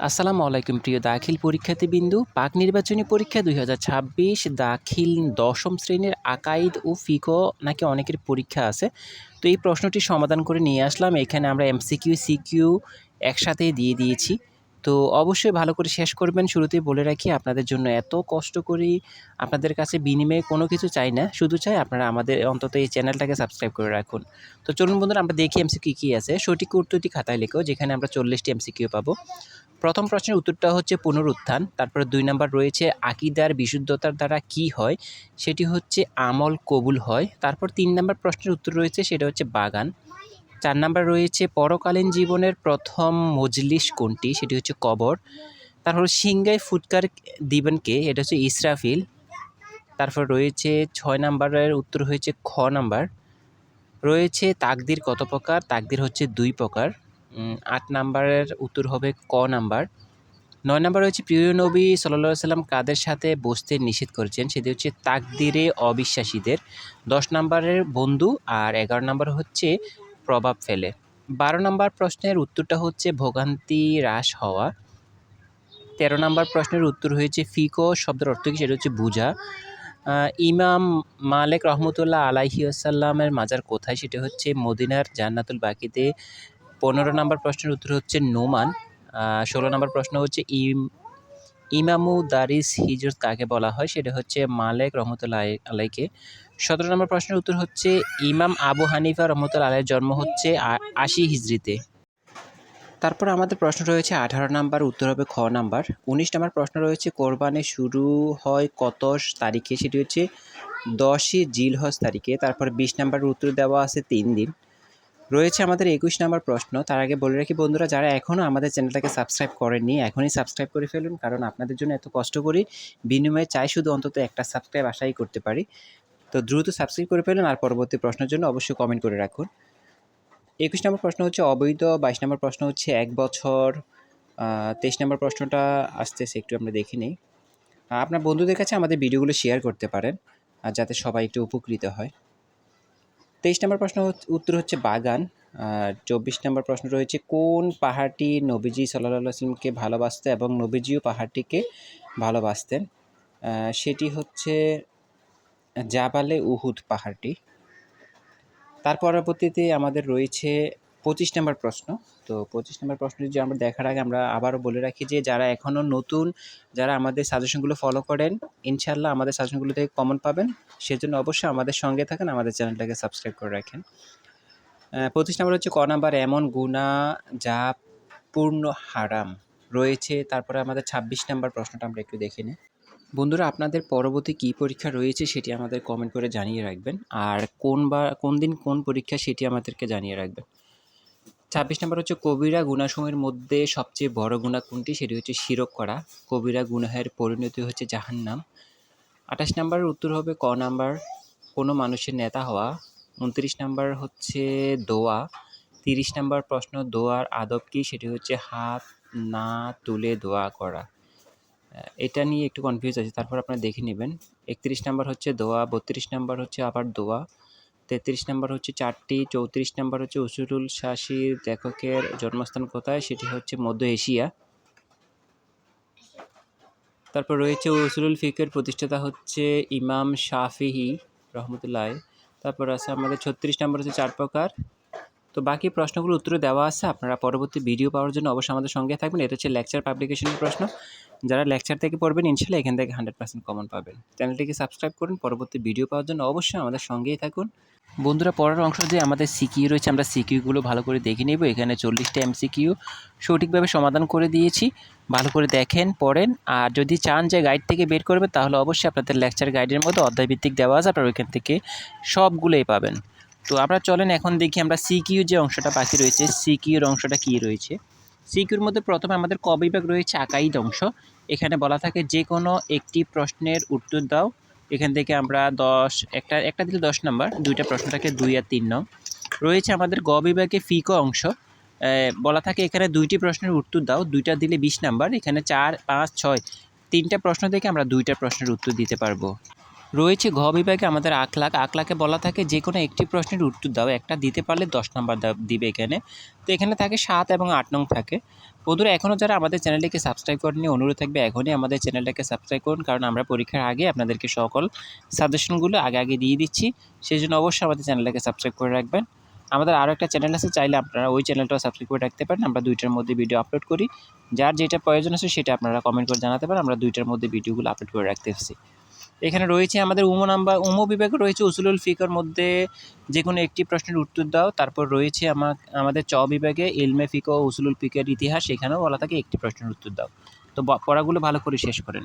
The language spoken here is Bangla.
আসসালামু আলাইকুম প্রিয় দাখিল পরীক্ষার্থীবৃন্দু। পাক নির্বাচনী পরীক্ষা ২০২৬ দাখিল ১০ম শ্রেণীর আকাইদ ও ফিকহ নাকি অনেকের পরীক্ষা আছে। তো এই প্রশ্নটি সমাধান করে নিয়ে আসলাম। এখানে আমরা এমসিকিউ, সিকিউ একসাথেই দিয়ে দিয়েছি। তো অবশ্যই ভালো করে শেষ করবেন। শুরুতেই বলে রাখি, আপনাদের জন্য এত কষ্ট করি, আপনাদের কাছে বিনিময়ে কোনো কিছু চাই না। শুধু চাই আপনারা আমাদের অন্তত এই চ্যানেলটাকে সাবস্ক্রাইব করে রাখুন। তো চলুন বন্ধুরা, আমরা দেখি এমসিকিউ কী আছে। সঠিক উত্তরটি খাতায় লেখো, যেখানে আমরা ৪০টি এমসিকিউ পাবো। প্রথম প্রশ্নের উত্তরটা হচ্ছে পুনরুত্থান। তারপরে ২ নাম্বার রয়েছে আকিদার বিশুদ্ধতার দ্বারা কি হয়, সেটি হচ্ছে আমল কবুল হয়। তারপর ৩ নাম্বার প্রশ্নের উত্তর রয়েছে, সেটা হচ্ছে বাগান। ৪ নাম্বার রয়েছে পরকালীন জীবনের প্রথম মজলিস কোনটি, সেটি হচ্ছে কবর। তারপর সিংগায় ফুৎকার দিবেন কে, এটা হচ্ছে ইসরাফিল। তারপর রয়েছে ৬ নাম্বারের উত্তর হয়েছে খ নাম্বার। রয়েছে তাকদির কত প্রকার, তাকদির হচ্ছে ২ প্রকার। ৮ নাম্বারের উত্তর হবে ক নাম্বার। ৯ নাম্বার রয়েছে প্রিয় নবী সাল্লাল্লাহু আলাইহি সাল্লাম কাদের সাথে বসতে নিষেধ করেছেন, সেটি হচ্ছে তাকদিরে অবিশ্বাসীদের। ১০ নাম্বারের বন্ধু। আর ১১ নাম্বার হচ্ছে প্রভাব ফেলে। ১২ নাম্বার প্রশ্নের উত্তরটা হচ্ছে ভোগান্তি হ্রাস হওয়া। ১৩ নাম্বার প্রশ্নের উত্তর হয়েছে ফিকহ শব্দের অর্থ কী, সেটা হচ্ছে বুঝা। ইমাম মালিক রহমতুল্লাহ আলাইহি ওয়াসাল্লামের মাজার কোথায়, সেটা হচ্ছে মদিনার জান্নাতুল বাকিতে। ১৫ নাম্বার প্রশ্নের উত্তর হচ্ছে নোমান। ১৬ নাম্বার প্রশ্ন হচ্ছে ইমামু দারিস হিজরত কাকে বলা হয়, সেটা হচ্ছে মালিক রহমতুল্লাহ আলাইকে। ১৭ নম্বর প্রশ্নের উত্তর হচ্ছে ইমাম আবু হানিফা রহমতুল্লাহ আলাইয়ের জন্ম হচ্ছে ৮০ হিজরিতে। তারপর আমাদের প্রশ্ন রয়েছে ১৮ নাম্বার, উত্তর হবে খ নাম্বার। ১৯ নাম্বার প্রশ্ন রয়েছে কোরবানি শুরু হয় কত তারিখে, সেটি হচ্ছে ১০ই জিলহজ তারিখে। তারপর ২০ নাম্বারের উত্তর দেওয়া আছে ৩ দিন। রয়েছে আমাদের ২১ নাম্বার প্রশ্ন। তার আগে বলে রাখি বন্ধুরা, যারা এখনও আমাদের চ্যানেলটাকে সাবস্ক্রাইব করেননি, এখনই সাবস্ক্রাইব করে ফেলুন, কারণ আপনাদের জন্য এত কষ্ট করি, বিনিময়ে চাই শুধু অন্তত একটা সাবস্ক্রাইব আশাই করতে পারি। তো দ্রুত সাবস্ক্রাইব করে ফেলুন, আর পরবর্তী প্রশ্নের জন্য অবশ্যই কমেন্ট করে রাখুন। ২১ নম্বর প্রশ্ন হচ্ছে অবৈধ। ২২ নম্বর প্রশ্ন হচ্ছে ১ বছর। ২৩ নম্বর প্রশ্নটা আসতেছে, একটু আমরা দেখে নিই। আপনার বন্ধুদের কাছে আমাদের ভিডিওগুলো শেয়ার করতে পারেন, আর যাতে সবাই একটু উপকৃত হয়। ২৩ নম্বর প্রশ্ন উত্তর হচ্ছে বাগান। আর ২৪ নম্বর প্রশ্ন রয়েছে কোন পাহাড়টি নবীজি সাল্লাল্লাহু আলাইহি ওয়াসাল্লামকে ভালোবাসতেন এবং নবীজিও পাহাড়টিকে ভালোবাসতেন, সেটি হচ্ছে জাবালে উহুদ পাহাড়টি। তার পরবর্তীতে আমাদের রয়েছে ২৫ নম্বর প্রশ্ন। তো ২৫ নম্বর প্রশ্নটি যে আমরা দেখার আগে আমরা আবারও বলে রাখি যে যারা এখনও নতুন, যারা আমাদের সাজেশনগুলো ফলো করেন, ইনশাআল্লাহ আমাদের সাজেশনগুলো থেকে কমন পাবেন। সেজন্য অবশ্যই আমাদের সঙ্গে থাকেন, আমাদের চ্যানেলটাকে সাবস্ক্রাইব করে রাখেন। ২৫ নম্বর হচ্ছে ক নাম্বার এমন গুনাহ যা পূর্ণ হারাম রয়েছে। তারপরে আমাদের ২৬ নম্বর প্রশ্নটা আমরা একটু দেখে নিই। বন্ধুরা, আপনাদের পরবর্তী কী পরীক্ষা রয়েছে সেটি আমাদের কমেন্ট করে জানিয়ে রাখবেন, আর কোন দিন কোন পরীক্ষা সেটি আমাদেরকে জানিয়ে রাখবেন। ২৬ নম্বর হচ্ছে কবিরা গুনাহসমূহের মধ্যে সবচেয়ে বড় গুনাহ কোনটি, সেটি হচ্ছে শিরক করা। কবিরা গুনাহের পরিণতি হচ্ছে জাহান্নাম। ২৮ নম্বরের উত্তর হবে ক নাম্বার কোনো মানুষের নেতা হওয়া। ২৯ নাম্বার হচ্ছে দোয়া। ৩০ নাম্বার প্রশ্ন দোয়ার আদব কী, সেটি হচ্ছে হাত না তুলে দোয়া করা। এটা নিয়ে একটু কনফিউজ আছে, তারপর আপনারা দেখে নেবেন। ৩১ নাম্বার হচ্ছে দোয়া। ৩২ নাম্বার হচ্ছে আবার দোয়া। ৩৩ নাম্বার হচ্ছে চারটি। ৩৪ নাম্বার হচ্ছে উসুলুল শাসির লেখকের জন্মস্থান কোথায়, সেটি হচ্ছে মধ্য এশিয়া। তারপর রয়েছে উসুলুল ফিকের প্রতিষ্ঠাতা হচ্ছে ইমাম শাফিঈ রহমতুল্লাহ। তারপর আছে আমাদের ৩৬ নাম্বার হচ্ছে ৪ প্রকার। তো বাকি প্রশ্নগুলো উত্তর দেওয়া আছে, আপনারা পরবর্তী ভিডিও পাওয়ার জন্য অবশ্যই আমাদের সঙ্গে থাকবেন। এটা হচ্ছে লেকচার পাবলিকেশনের প্রশ্ন। যারা লেকচার থেকে পড়বেন ইনশাআল্লাহ এখান থেকে 100% কমন পাবেন। চ্যানেলটিকে সাবস্ক্রাইব করুন, পরবর্তী ভিডিও পাওয়ার জন্য অবশ্যই আমাদের সঙ্গেই থাকুন। বন্ধুরা, পরের অংশ যে আমাদের সিকিউ রয়েছে, আমরা সিকিউগুলো ভালো করে দেখে নেব। এখানে 40টা এমসিকিউ সঠিকভাবে সমাধান করে দিয়েছি, ভালো করে দেখেন, পড়েন। আর যদি চান যে গাইড থেকে বের করবেন, তাহলে অবশ্যই আপনাদের লেকচার গাইডের মধ্যে অধ্যায়ভিত্তিক দেওয়া আছে, আপনারা ওইখান থেকে সবগুলোই পাবেন। তো আমরা চলেন এখন দেখি আমরা সিকিউ যে অংশটা বাকি রয়েছে, সিকিউর অংশটা কী রয়েছে। সিকিউর মধ্যে প্রথমে আমাদের ক বিভাগ রয়েছে আকাইদ অংশ। এখানে বলা থাকে যে কোনো একটি প্রশ্নের উত্তর দাও। এখান থেকে আমরা একটা দিলে ১০ নাম্বার, দুইটা প্রশ্ন থাকে ২ আর ৩ নং। রয়েছে আমাদের গ বিভাগে ফিকহ অংশ। বলা থাকে এখানে ২টি প্রশ্নের উত্তর দাও, ২টা দিলে ২০ নাম্বার। এখানে ৪, ৫, ৬ তিনটা প্রশ্ন থেকে আমরা ২টা প্রশ্নের উত্তর দিতে পারবো। রয়েছে ঘ বিভাগে আমাদের আখলাখ। আখলাখে বলা থাকে যে কোনো একটি প্রশ্নের উত্তর দাও, একটা দিতে পারলে 10 নাম্বার দিবে এখানে। তো এখানে থাকে 7 এবং 8 নং থাকে। বন্ধুরা এখনও যারা আমাদের চ্যানেলটিকে সাবস্ক্রাইব করেননি, অনুরোধ থাকবে এখনই আমাদের চ্যানেলটাকে সাবস্ক্রাইব করুন, কারণ আমরা পরীক্ষার আগে আপনাদেরকে সকল সাজেশনগুলো আগে দিয়ে দিচ্ছি। সেই জন্য অবশ্যই আমাদের চ্যানেলটাকে সাবস্ক্রাইব করে রাখবেন। আমাদের আরও একটা চ্যানেল আছে, চাইলে আপনারা ওই চ্যানেলটাও সাবস্ক্রাইব করে রাখতে পারেন। আমরা 2টার মধ্যে ভিডিও আপলোড করি। যার যেটা প্রয়োজন আছে সেটা আপনারা কমেন্ট করে জানাতে পারেন। আমরা 2টার মধ্যে ভিডিওগুলো আপলোড করে রাখতেছি। এখানে রয়েছে আমাদের উমো বিভাগে রয়েছে উসুলুল ফিকর মধ্যে যে কোনো একটি প্রশ্নের উত্তর দাও। তারপর রয়েছে আমাদের চ বিভাগে ইলমে ফিকহ ও উসুলুল ফিকহের ইতিহাস, এখানেও বলা থাকে একটি প্রশ্নের উত্তর দাও। তো পড়াগুলো ভালো করে শেষ করেন।